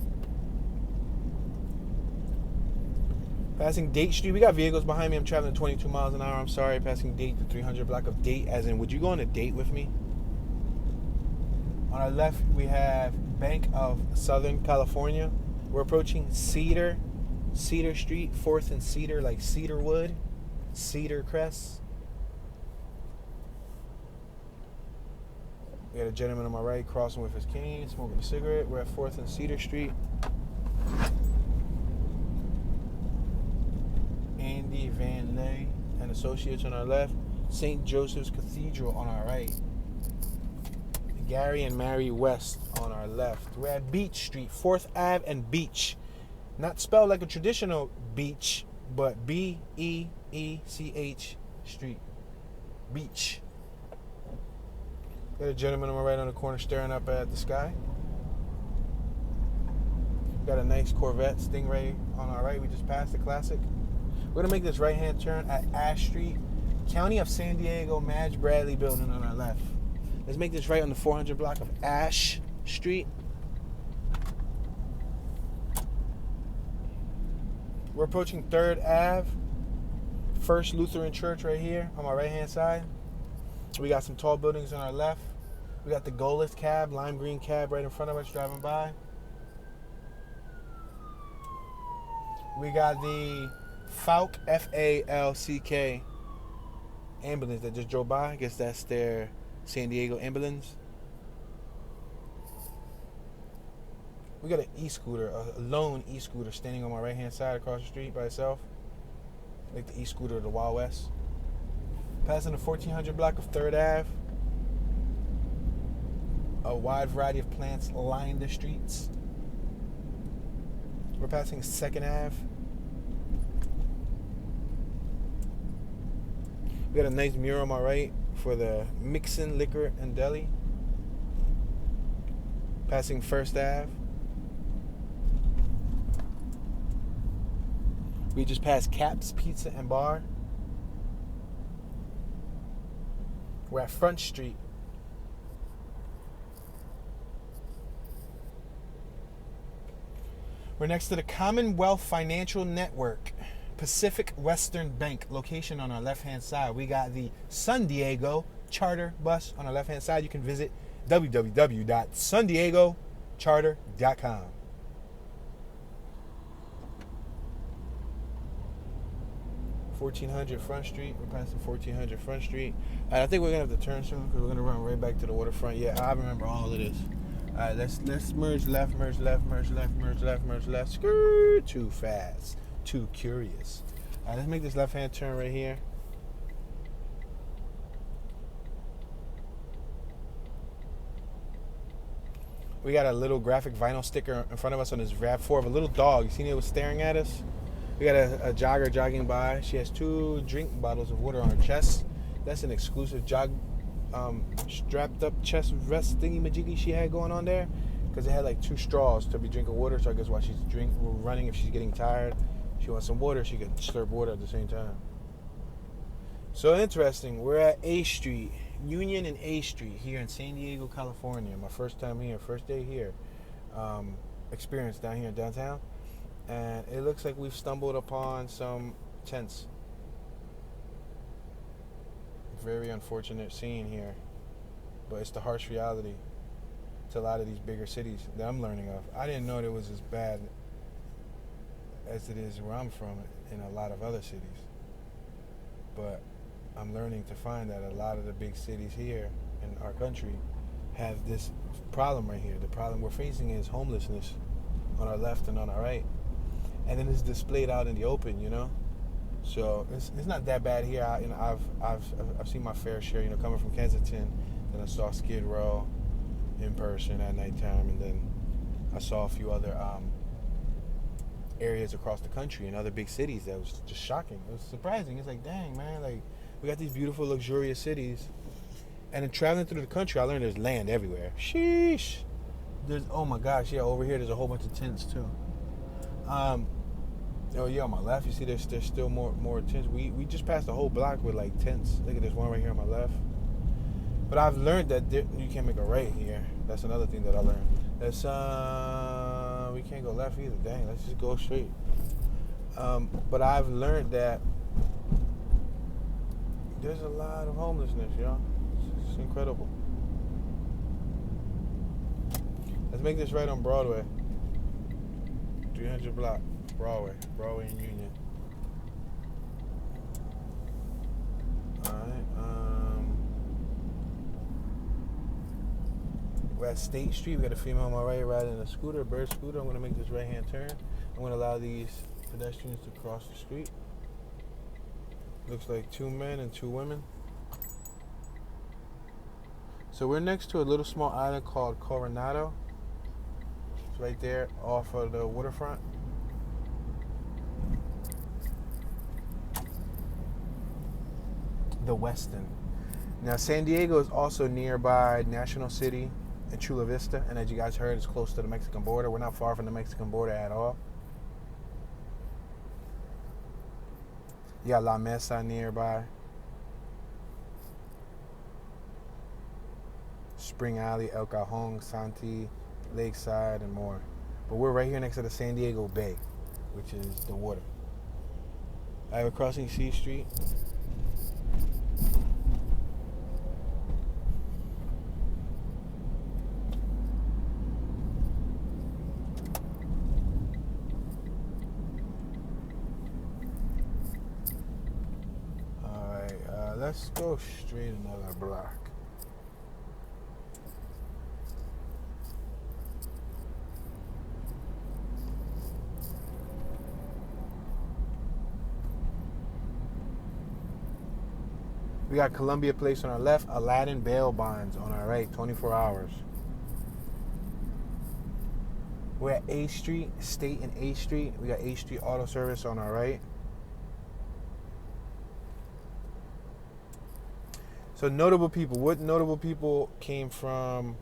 Passing Date Street. We got vehicles behind me. I'm traveling 22 miles an hour. I'm sorry. Passing Date, the 300 block of Date, as in, would you go on a date with me? On our left, we have Bank of Southern California. We're approaching Cedar Street, 4th and Cedar, like Cedarwood, Cedar Crest. We got a gentleman on my right crossing with his cane, smoking a cigarette. We're at 4th and Cedar Street. Andy Van Ley and Associates on our left. St. Joseph's Cathedral on our right. Gary and Mary West on our left. We're at Beach Street, 4th Ave and Beach. Not spelled like a traditional beach, but B-E-E-C-H Street. Beach. Got a gentleman on my right on the corner staring up at the sky. Got a nice Corvette Stingray on our right. We just passed the classic. We're going to make this right-hand turn at Ash Street. County of San Diego, Madge Bradley building on our left. Let's make this right on the 400 block of Ash Street. We're approaching 3rd Ave. First Lutheran Church right here on my right-hand side. We got some tall buildings on our left. We got the Goldless cab, lime green cab right in front of us driving by. We got the Falck, F-A-L-C-K ambulance that just drove by. I guess that's their San Diego ambulance. We got an e-scooter, a lone e-scooter standing on my right-hand side across the street by itself. Like the e-scooter of the Wild West. Passing the 1400 block of 3rd Ave. A wide variety of plants line the streets. We're passing 2nd Ave. We got a nice mural on my right for the Mixin Liquor and Deli. Passing 1st Ave. We just passed Cap's Pizza and Bar. We're at Front Street. We're next to the Commonwealth Financial Network, Pacific Western Bank, location on our left-hand side. We got the San Diego charter bus on our left-hand side. You can visit www.sandiegoCharter.com. 1400 Front Street. We're passing 1400 Front Street. I think we're gonna have to turn soon because we're gonna run right back to the waterfront. Yeah, I remember all of this. All right, let's merge left, merge left, merge left, merge left, merge left. Screw, too fast, too curious. All right, let's make this left-hand turn right here. We got a little graphic vinyl sticker in front of us on this RAV4 of a little dog. You seen it was staring at us? We got a jogger jogging by. She has 2 drink bottles of water on her chest. That's an exclusive strapped up chest vest thingy majiggy she had going on there, because it had like 2 straws to be drinking water. So I guess while she's running, if she's getting tired, she wants some water, she can slurp water at the same time. So interesting. We're at A Street, Union and A Street here in San Diego, California. My first time here, first day here. Experience down here in downtown. And it looks like we've stumbled upon some tents. Very unfortunate scene here, but it's the harsh reality to a lot of these bigger cities that I'm learning of. I didn't know it was as bad as it is where I'm from in a lot of other cities, but I'm learning to find that a lot of the big cities here in our country have this problem right here. The problem we're facing is homelessness on our left and on our right, and then it's displayed out in the open, you know. So it's not that bad here. I've seen my fair share, you know, coming from Kensington. Then I saw Skid Row in person at nighttime, and then I saw a few other areas across the country in other big cities that was just shocking. It was surprising. It's like, dang, man, like we got these beautiful, luxurious cities, and then traveling through the country, I learned there's land everywhere. Sheesh. There's, oh my gosh, yeah, over here there's a whole bunch of tents too. Oh yeah, on my left, you see there's still more tents. We just passed a whole block with like tents. Look at this one right here on my left. But I've learned that you can't make a right here. That's another thing that I learned. That's we can't go left either. Dang, let's just go straight. But I've learned that there's a lot of homelessness, y'all. It's incredible. Let's make this right on Broadway. 300 block. Broadway and Union. Alright, we're at State Street. We got a female on my right riding a scooter, a bird scooter. I'm going to make this right-hand turn. I'm going to allow these pedestrians to cross the street. Looks like 2 men and 2 women. So we're next to a little small island called Coronado. It's right there off of the waterfront. The Westin. Now, San Diego is also nearby National City and Chula Vista, and as you guys heard, it's close to the Mexican border. We're not far from the Mexican border at all. You got La Mesa nearby, Spring Alley, El Cajon, Santee, Lakeside, and more. But we're right here next to the San Diego Bay, which is the water. We're crossing C Street. Let's go straight another block. We got Columbia Place on our left, Aladdin bail bonds on our right, 24 hours. We're at A Street, State and A Street. We got A Street Auto Service on our right. So notable people. What notable people came from?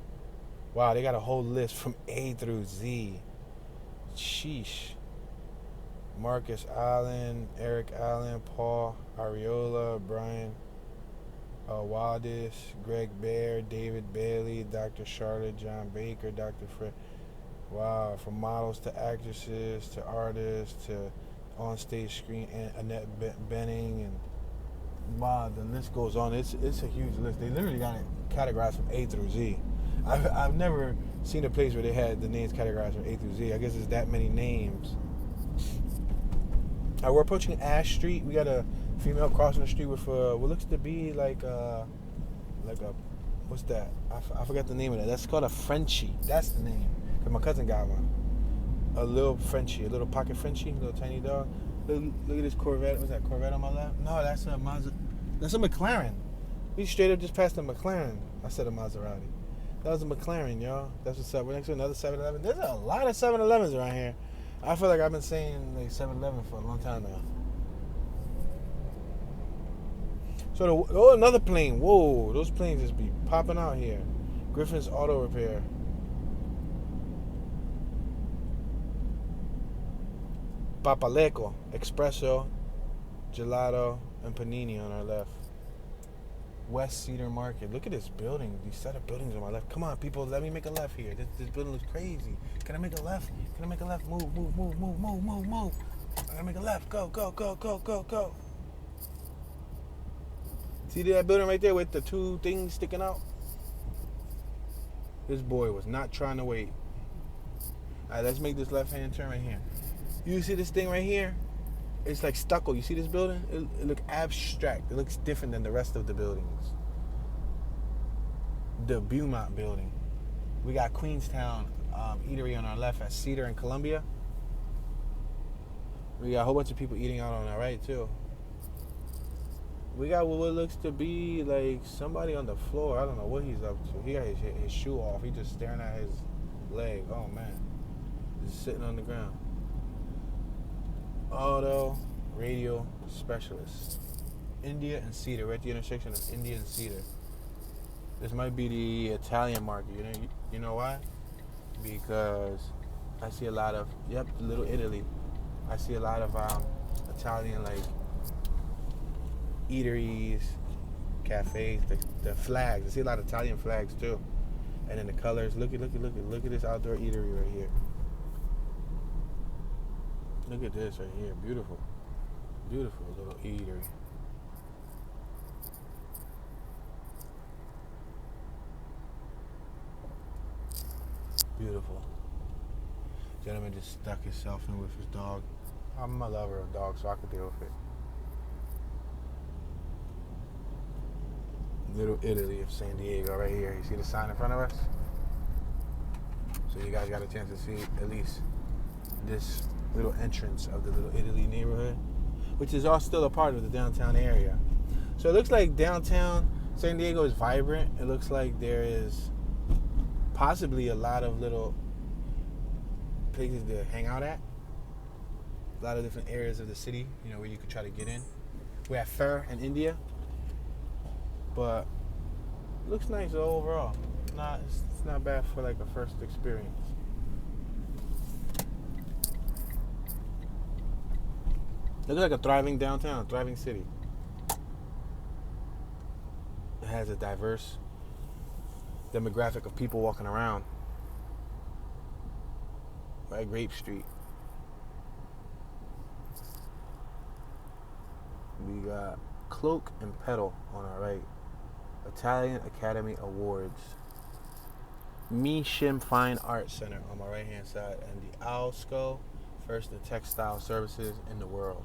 Wow, they got a whole list from A through Z. Sheesh. Marcus Allen, Eric Allen, Paul Ariola, Brian Waldis, Greg Baer, David Bailey, Dr. Charlotte, John Baker, Dr. Fred. Wow, from models to actresses to artists to on-stage screen, and Annette Benning, and wow, the list goes on. It's a huge list. They literally got it categorized from A through Z. I've never seen a place where they had the names categorized from A through Z. I guess it's that many names. We're approaching Ash Street. We got a female crossing the street with what looks to be like a what's that? I forgot the name of that. That's called a Frenchie. That's the name. Cause my cousin got one. A little Frenchie, a little pocket Frenchie, little tiny dog. Look at this Corvette. What's that, Corvette on my left? No, that's a Mazda. That's a McLaren. We straight up just passed a McLaren. I said a Maserati. That was a McLaren, y'all. That's what's up. We're next to another 7-Eleven. There's a lot of 7-Elevens around here. I feel like I've been saying like 7-Eleven for a long time now. So another plane. Whoa, those planes just be popping out here. Griffin's Auto Repair. Papaleco, Espresso, Gelato, and Panini on our left. West Cedar Market. Look at this building. These set of buildings on my left. Come on, people. Let me make a left here. This building looks crazy. Can I make a left? Can I make a left? Move. I gotta make a left. Go. See that building right there with the two things sticking out? This boy was not trying to wait. All right, let's make this left-hand turn right here. You see this thing right here? It's like stucco. You see this building? It looks abstract. It looks different than the rest of the buildings. The Beaumont building. We got Queenstown Eatery on our left at Cedar and Columbia. We got a whole bunch of people eating out on our right too. We got what looks to be like somebody on the floor. I don't know what he's up to. He got his shoe off. He's just staring at his leg. Oh man. Just sitting on the ground. Auto radio specialist. India and Cedar. We're at the intersection of India and Cedar. This might be the Italian market. You know why? Because I see a lot of Little Italy. I see a lot of Italian like eateries, cafes, the flags. I see a lot of Italian flags too. And then the colors. Look at this outdoor eatery right here. Look at this right here. Beautiful little eatery. Beautiful. Gentleman just stuck himself in with his dog. I'm a lover of dogs, so I could deal with it. Little Italy of San Diego right here. You see the sign in front of us? So you guys got a chance to see at least this little entrance of the Little Italy neighborhood, which is all still a part of the downtown area. So it looks like downtown San Diego is vibrant. It looks like there is possibly a lot of little places to hang out at. A lot of different areas of the city, where you could try to get in. We're at Fair in India. But it looks nice overall. It's not bad for like a first experience. Looks like a thriving downtown, thriving city. It has a diverse demographic of people walking around. Right, Grape Street. We got Cloak and Pedal on our right. Italian Academy Awards. Mishim Fine Art Center on my right hand side. And the Alsco, first in textile services in the world.